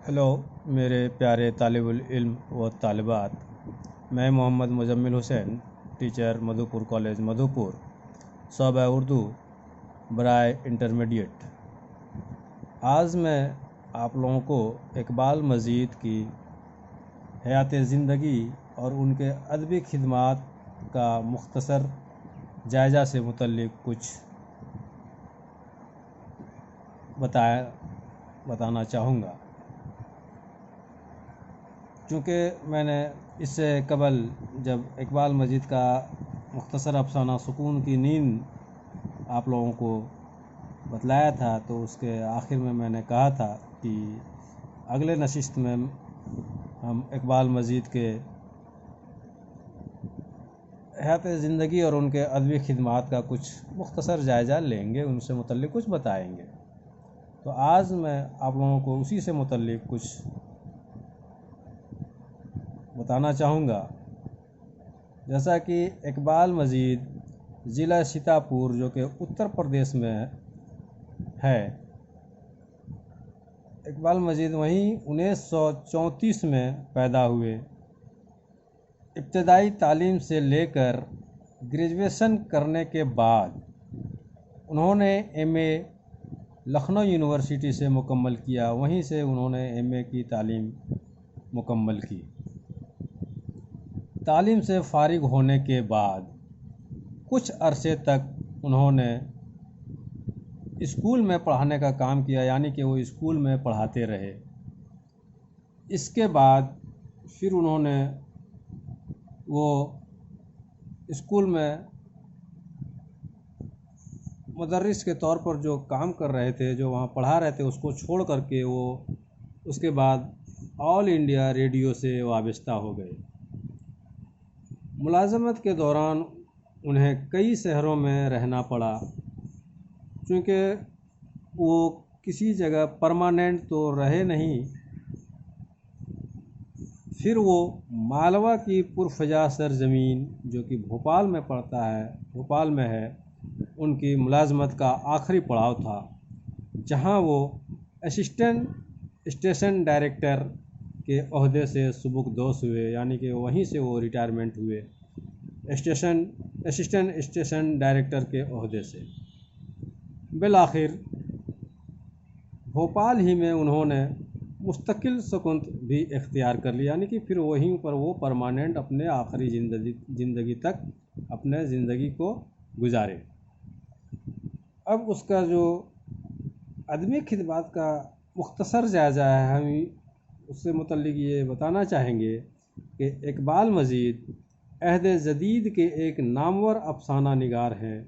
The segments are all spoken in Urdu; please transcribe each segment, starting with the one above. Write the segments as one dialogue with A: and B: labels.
A: ہیلو میرے پیارے طالب العلم و طالبات، میں محمد مزمل حسین، ٹیچر مدھوپور کالج مدھوپور، شعبہ اردو برائے انٹرمیڈیٹ۔ آج میں آپ لوگوں کو اقبال مجید کی حیات زندگی اور ان کے ادبی خدمات کا مختصر جائزہ سے متعلق کچھ بتانا چاہوں گا۔ چونکہ میں نے اس سے قبل جب اقبال مجید کا مختصر افسانہ سکون کی نیند آپ لوگوں کو بتلایا تھا، تو اس کے آخر میں نے کہا تھا کہ اگلے نشست میں ہم اقبال مجید کے حیات زندگی اور ان کے ادبی خدمات کا کچھ مختصر جائزہ لیں گے، ان سے متعلق کچھ بتائیں گے۔ تو آج میں آپ لوگوں کو اسی سے متعلق کچھ بتانا چاہوں گا۔ جیسا کہ اقبال مجید ضلع سیتاپور، جو کہ اتر پردیش میں ہے، اقبال مجید وہیں 1934 میں پیدا ہوئے۔ ابتدائی تعلیم سے لے کر گریجویشن کرنے کے بعد انہوں نے ایم اے لکھنؤ یونیورسٹی سے مکمل کیا، وہیں سے انہوں نے ایم اے کی تعلیم مکمل کی۔ تعلیم سے فارغ ہونے کے بعد کچھ عرصے تک انہوں نے اسکول میں پڑھانے کا کام کیا، یعنی کہ وہ اسکول میں پڑھاتے رہے۔ اس کے بعد پھر انہوں نے وہ اسکول میں مدرس کے طور پر جو کام کر رہے تھے، جو وہاں پڑھا رہے تھے، اس کو چھوڑ کر کے وہ اس کے بعد آل انڈیا ریڈیو سے وابستہ ہو گئے۔ ملازمت کے دوران انہیں کئی شہروں میں رہنا پڑا، چونکہ وہ کسی جگہ پرماننٹ تو رہے نہیں۔ پھر وہ مالوا کی پرفجا سرزمین، جو کہ بھوپال میں ہے، ان کی ملازمت کا آخری پڑاؤ تھا، جہاں وہ اسسٹنٹ اسٹیشن ڈائریکٹر کے عہدے سے سبکدوش ہوئے، یعنی کہ وہیں سے وہ ریٹائرمنٹ ہوئے اسسٹنٹ اسٹیشن ڈائریکٹر کے عہدے سے۔ بالآخر بھوپال ہی میں انہوں نے مستقل سکونت بھی اختیار کر لیا، یعنی کہ پھر وہیں پر وہ پرماننٹ اپنے آخری زندگی تک اپنے زندگی کو گزارے۔ اب اس کا جو ادبی خدمات کا مختصر جائزہ ہے، ہم اس سے متعلق یہ بتانا چاہیں گے کہ اقبال مجید عہد جدید کے ایک نامور افسانہ نگار ہیں۔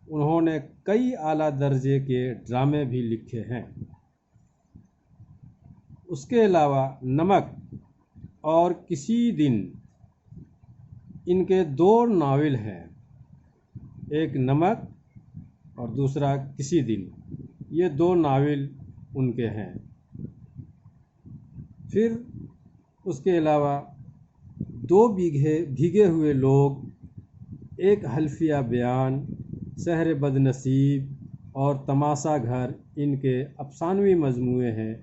A: انہوں نے کئی اعلیٰ درجے کے ڈرامے بھی لکھے ہیں۔ اس کے علاوہ نمک اور کسی دن ان کے دو ناول ہیں، ایک نمک اور دوسرا کسی دن، یہ دو ناول ان کے ہیں۔ پھر اس کے علاوہ دو بھیگے ہوئے لوگ، ایک حلفیہ بیان، شہر بد نصیب اور تماشا گھر ان کے افسانوی مجموعے ہیں،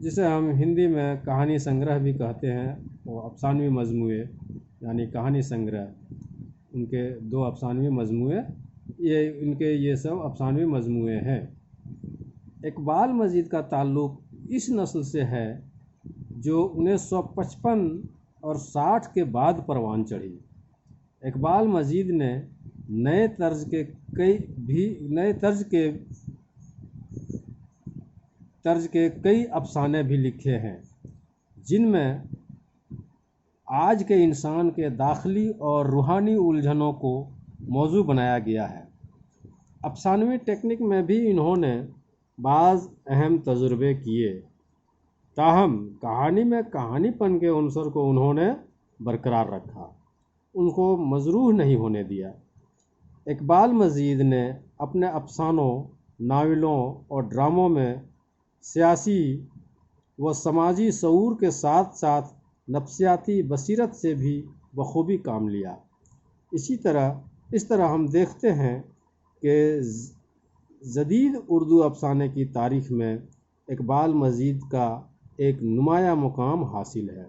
A: جسے ہم ہندی میں کہانی سنگرہ بھی کہتے ہیں۔ وہ افسانوی مجموعے یعنی کہانی سنگرہ، ان کے دو افسانوی مجموعے، یہ سب افسانوی مجموعے ہیں۔ اقبال مجید کا تعلق اس نسل سے ہے جو 1955 اور 60 کے بعد پروان چڑھی۔ اقبال مجید نے نئے طرز کے کئی افسانے بھی لکھے ہیں، جن میں آج کے انسان کے داخلی اور روحانی الجھنوں کو موضوع بنایا گیا ہے۔ افسانوی ٹیکنیک میں بھی انہوں نے بعض اہم تجربے کیے، تاہم کہانی میں کہانی پن کے عنصر کو انہوں نے برقرار رکھا، ان کو مجروح نہیں ہونے دیا۔ اقبال مجید نے اپنے افسانوں، ناولوں اور ڈراموں میں سیاسی و سماجی شعور کے ساتھ ساتھ نفسیاتی بصیرت سے بھی بخوبی کام لیا۔ اس طرح ہم دیکھتے ہیں کہ جدید اردو افسانے کی تاریخ میں اقبال مجید کا ایک نمایاں مقام حاصل ہے۔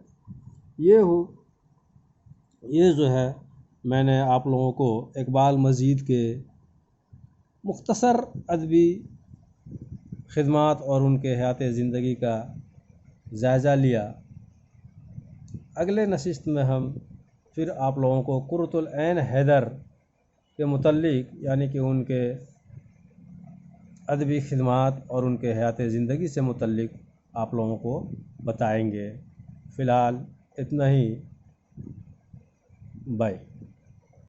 A: یہ جو ہے میں نے آپ لوگوں کو اقبال مجید کے مختصر ادبی خدمات اور ان کے حیات زندگی کا جائزہ لیا۔ اگلے نشست میں ہم پھر آپ لوگوں کو قرۃ العین حیدر کے متعلق یعنی کہ ان کے ادبی خدمات اور ان کے حیات زندگی سے متعلق آپ لوگوں کو بتائیں گے۔ فی الحال اتنا ہی، بائے۔